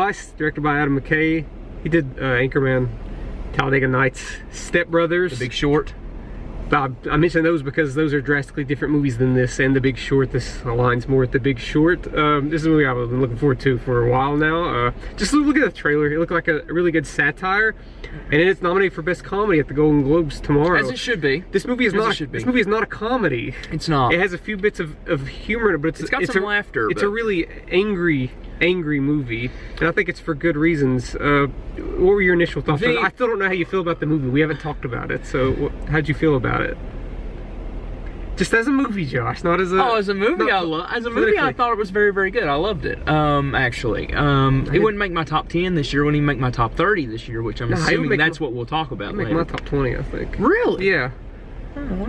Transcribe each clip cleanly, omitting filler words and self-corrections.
Vice, directed by Adam McKay. He did Anchorman, Talladega Nights, Step Brothers. The Big Short. I mentioned those because those are drastically different movies than this and The Big Short. This aligns more with The Big Short. This is a movie I've been looking forward to for a while now. Just look at the trailer. It looked like a really good satire, and it's nominated for Best Comedy at the Golden Globes tomorrow. As it should be. This movie is not a comedy. It's not. It has a few bits of humor, but it's got some laughter. It's a really angry movie, and I think it's for good reasons. What were your initial thoughts? I still don't know how you feel about the movie. We haven't talked about it, so how'd you feel about it? Just as a movie, Josh, not as a... Oh, as a movie, I thought it was very, very good. I loved it, actually. It wouldn't make my top 10 this year. It wouldn't even make my top 30 this year, which I'm assuming that's what we'll talk about later. Make my top 20, I think. Really? Yeah.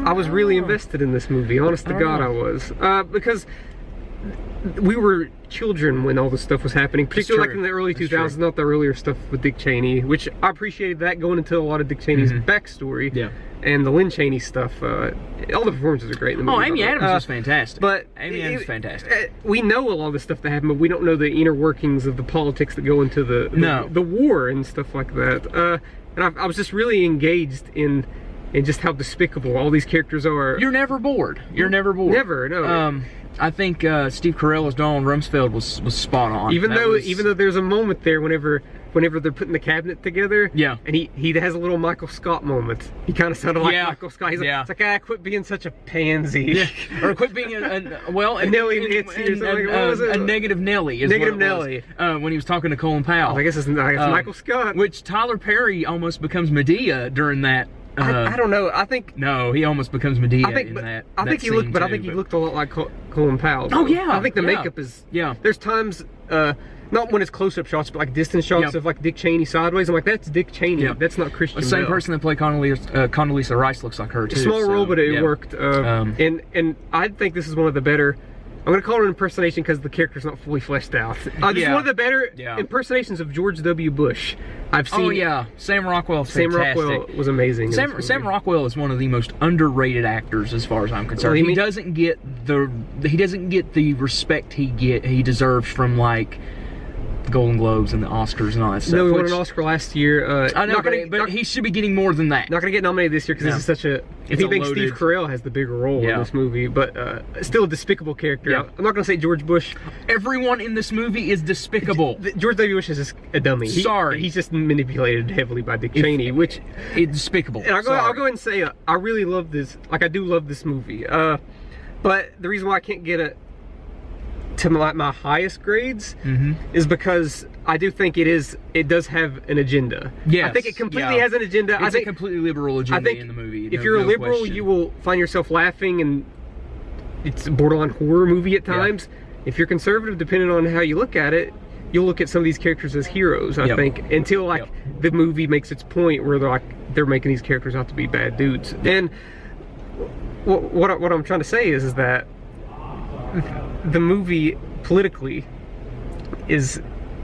I was really invested in this movie. Honest to God, I was. Because we were children when all this stuff was happening, particularly like in the early 2000s, not the earlier stuff with Dick Cheney, which I appreciated that, going into a lot of Dick Cheney's backstory. Yeah. And the Lynn Cheney stuff. All the performances are great in the movie. Oh, Amy Adams was fantastic. But Amy Adams was fantastic. We know a lot of this stuff that happened, but we don't know the inner workings of the politics that go into the war and stuff like that. And I was just really engaged in just how despicable all these characters are. You're never bored. You're never bored. Never, no. I think Steve Carell as Donald Rumsfeld was spot on. Even though there's a moment there whenever they're putting the cabinet together, yeah, and he has a little Michael Scott moment. He kind of sounded like Michael Scott. He's like, it's like, quit being such a pansy, yeah. Or quit being a Nelly Nancy or something. What was it? A negative Nelly. Negative Nelly. When he was talking to Colin Powell. I guess it's Michael Scott. Which Tyler Perry almost becomes Medea during that. I don't know. I think no, he almost becomes Medea in that. I think he looked, but I think he looked a lot like Colin Powell. Oh yeah. I think the makeup is. Yeah. There's times, not when it's close-up shots, but like distance shots of like Dick Cheney sideways. I'm like, that's Dick Cheney. Yeah. That's not Christian Bale. The same person that played Condoleezza Rice looks like her too. Small role, but it worked. And I think this is one of the better. I'm going to call it an impersonation because the character's not fully fleshed out. This is one of the better impersonations of George W. Bush I've seen. Oh yeah, Sam Rockwell's fantastic. Sam Rockwell was amazing. Sam Rockwell is one of the most underrated actors as far as I'm concerned. He doesn't get the respect he deserves from like the Golden Globes and the Oscars and all that stuff. No, he won an Oscar last year. I know, but he should be getting more than that. Not going to get nominated this year because this is such a... I think Steve Carell has the bigger role in this movie, but still a despicable character. Yeah. I'm not going to say George Bush. Everyone in this movie is despicable. George W. Bush is just a dummy. Sorry. He's just manipulated heavily by Dick Cheney, which... It's despicable. And I'll go ahead and say, I really love this. Like, I do love this movie. But the reason why I can't get it to my highest grades is because I do think it does have an agenda. Yes, I think it completely has an agenda. It's a completely liberal agenda in the movie. If you're a liberal, you will find yourself laughing, and it's a borderline horror movie at times. If you're conservative, depending on how you look at it, you'll look at some of these characters as heroes, I think, until like the movie makes its point where they're making these characters out to be bad dudes. And what I'm trying to say is that the movie politically is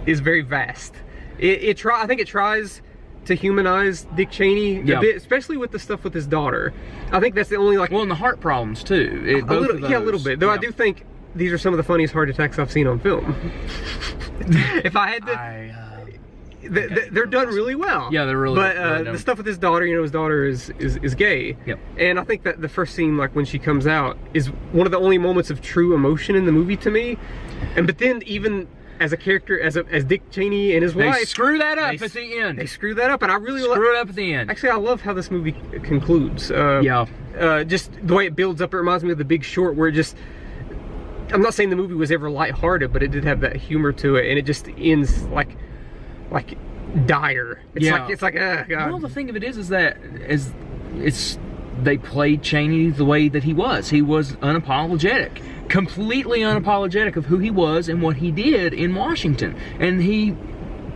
very vast. I think it tries to humanize Dick Cheney a bit, especially with the stuff with his daughter. I think that's the only and the heart problems too. A little bit. Though I do think these are some of the funniest heart attacks I've seen on film. If I had to, they're done really well. Yeah, they're really. But the stuff with his daughter, his daughter is gay. Yep. And I think that the first scene, like when she comes out, is one of the only moments of true emotion in the movie to me. But then even as a character, as Dick Cheney and his wife, they screw that up at the end. They screw that up, and I really screw it up at the end. Actually, I love how this movie concludes. Just the way it builds up. It reminds me of The Big Short, where it just. I'm not saying the movie was ever lighthearted, but it did have that humor to it, and it just ends like dire. It's like God. Well, the thing of it is that they played Cheney the way that he was. He was unapologetic, completely unapologetic of who he was and what he did in Washington, and he,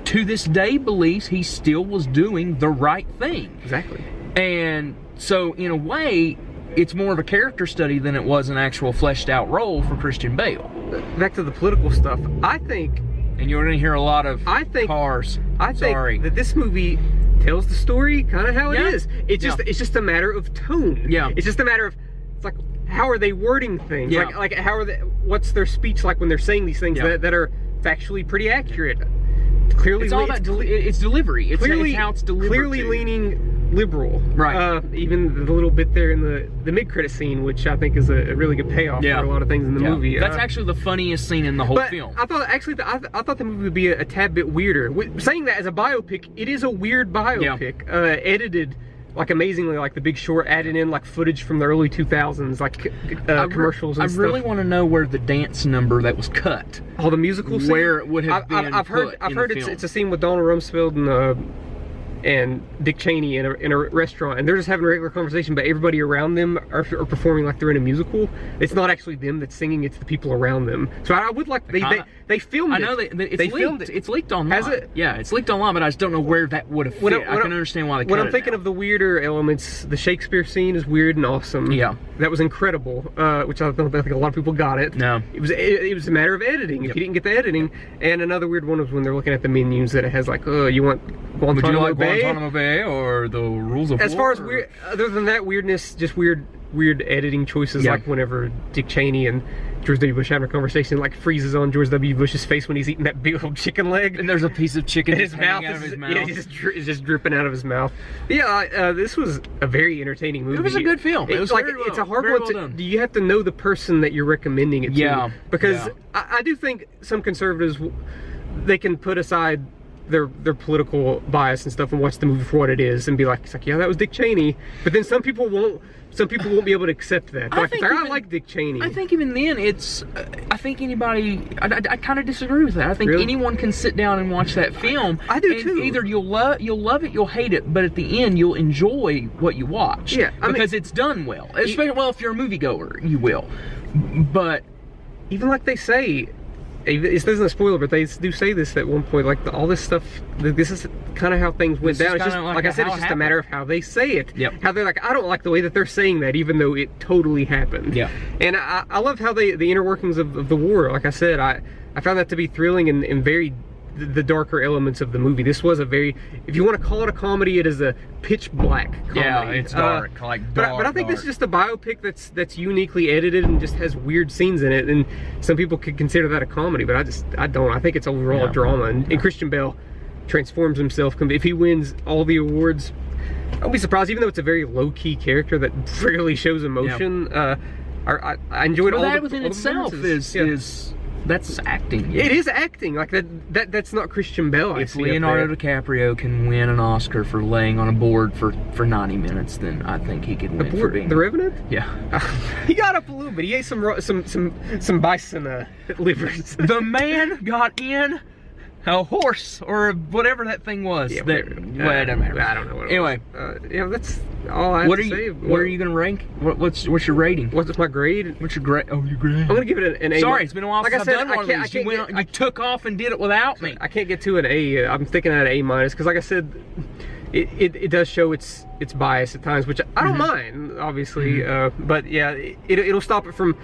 to this day, believes he still was doing the right thing. Exactly. And so, in a way, it's more of a character study than it was an actual fleshed out role for Christian Bale. Back to the political stuff, I think. And you're going to hear a lot of cars. I think that this movie tells the story kind of how it is. It's just a matter of tone. Yeah. It's just a matter of, it's like, how are they wording things? Yeah. Like how are they, what's their speech like when they're saying these things that are factually pretty accurate? clearly it's all about it's delivery. It's how it's delivered. Clearly leaning liberal. Right. Even the little bit there in the mid-credit scene, which I think is a really good payoff for a lot of things in the movie. That's actually the funniest scene in the whole film. I thought actually I thought the movie would be a tad bit weirder. Saying that as a biopic, it is a weird biopic. Edited like amazingly, like The Big Short, added in like footage from the early 2000s, like commercials and stuff. I really want to know where the dance number that was cut. Oh, the musical scene? Where it would have been I've heard it's a scene with Donald Rumsfeld and Dick Cheney in a restaurant, and they're just having a regular conversation, but everybody around them are performing like they're in a musical. It's not actually them that's singing, it's the people around them. So I would like, they filmed it. I know it's filmed leaked. It's leaked online. Has it? Yeah, it's leaked online, but I just don't know where that would have fit. I can understand why they cut it. When I'm thinking of the weirder elements, the Shakespeare scene is weird and awesome. Yeah. That was incredible, which I don't think a lot of people got it. No. It was a matter of editing. If you didn't get the editing. And another weird one was when they're looking at the menus that it has like, you want Guantanamo Bay? Guantanamo Bay or the Rules of War? As far as weird, other than that weirdness, just weird editing choices, like whenever Dick Cheney and George W. Bush having a conversation, like freezes on George W. Bush's face when he's eating that big old chicken leg, and there's a piece of chicken in his mouth. Out of his mouth. Yeah, it's just dripping out of his mouth. Yeah, this was a very entertaining movie. It was a good film. It was like it's a hard one to. You have to know the person that you're recommending it to. Yeah, because I do think some conservatives, they can put aside their political bias and stuff and watch the movie for what it is and be like, yeah, that was Dick Cheney. But then some people won't be able to accept that. I like Dick Cheney. I think even then I think anybody, I kind of disagree with that. I think anyone can sit down and watch that film. I do too. Either you'll love it, you'll hate it, but at the end you'll enjoy what you watch. Yeah, because it's done well. Especially if you're a moviegoer, you will. But even like they say, it isn't a spoiler, but they do say this at one point, like all this stuff, this is kind of how things went down. It's just, like I said, it's just a matter of how they say it. Yep. How they're like, I don't like the way that they're saying that, even though it totally happened. Yeah. And I love how the inner workings of the war, like I said, I found that to be thrilling and very the darker elements of the movie. This was a very, if you want to call it a comedy, it is a pitch black comedy. Yeah, it's dark, but I think this is just a biopic that's uniquely edited and just has weird scenes in it, and some people could consider that a comedy, but I don't. I think it's overall a drama, and Christian Bale transforms himself. If he wins all the awards, I'll be surprised, even though it's a very low-key character that rarely shows emotion. I enjoyed all that the within itself is that's acting. It is acting. Like that's not Christian Bale. If Leonardo DiCaprio can win an Oscar for laying on a board for 90 minutes, then I think he could win for being The Revenant. Yeah. He got up a little bit. He ate some bison livers. The man got in a horse or whatever that thing was. Yeah, I don't know. Anyway, yeah, that's all I have to say. What are you gonna rank? What's your rating? What's my grade? What's your grade? Oh, your grade. I'm gonna give it an A. Sorry, it's been a while since I've done one of these. You took off and did it without me. I can't get to an A. I'm thinking at an A minus because, like I said, it does show its bias at times, which I don't mind, obviously. But yeah, it'll stop it from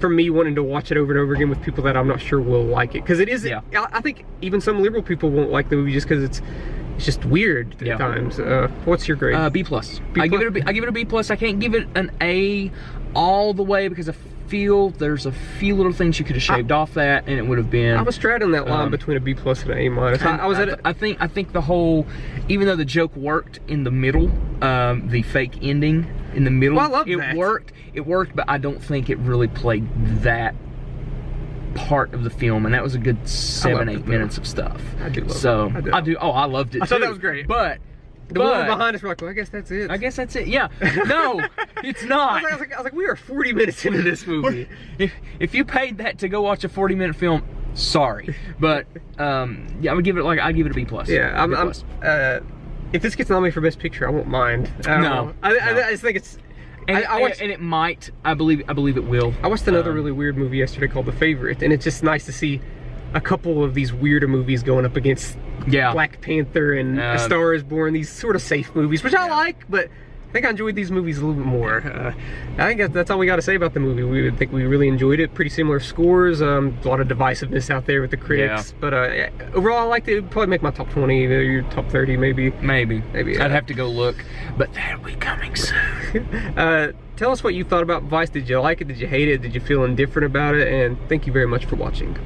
me wanting to watch it over and over again with people that I'm not sure will like it, because it is. I think even some liberal people won't like the movie just because it's just weird at times. What's your grade? B plus. I give it a B plus. I can't give it an A all the way because I feel there's a few little things you could have shaved off that, and it would have been. I was straddling that line between a B plus and an A minus. I think the whole, even though the joke worked in the middle, the fake ending in the middle, I love that. It worked, but I don't think it really played that part of the film, and that was a good 7-8 minutes of stuff. I do love it. I do. Oh, I loved it too. I thought that was great. But the woman behind us were like, well, I guess that's it. I guess that's it. Yeah. No, it's not. I was like, we are 40 minutes into this movie. If you paid that to go watch a 40-minute film, sorry, but yeah, I give it a B plus. Yeah, if this gets nominated for Best Picture, I won't mind. I just think it's. And it might. I believe it will. I watched another really weird movie yesterday called The Favorite, and it's just nice to see a couple of these weirder movies going up against Black Panther and A Star Is Born, these sort of safe movies, which I like, but I think I enjoyed these movies a little bit more. I think that's all we got to say about the movie. We think we really enjoyed it. Pretty similar scores. A lot of divisiveness out there with the critics, but overall I liked it. It'd probably make my top 20, your top 30 maybe. Maybe. I'd have to go look, but that'll be coming soon. Tell us what you thought about Vice. Did you like it? Did you hate it? Did you feel indifferent about it? And thank you very much for watching.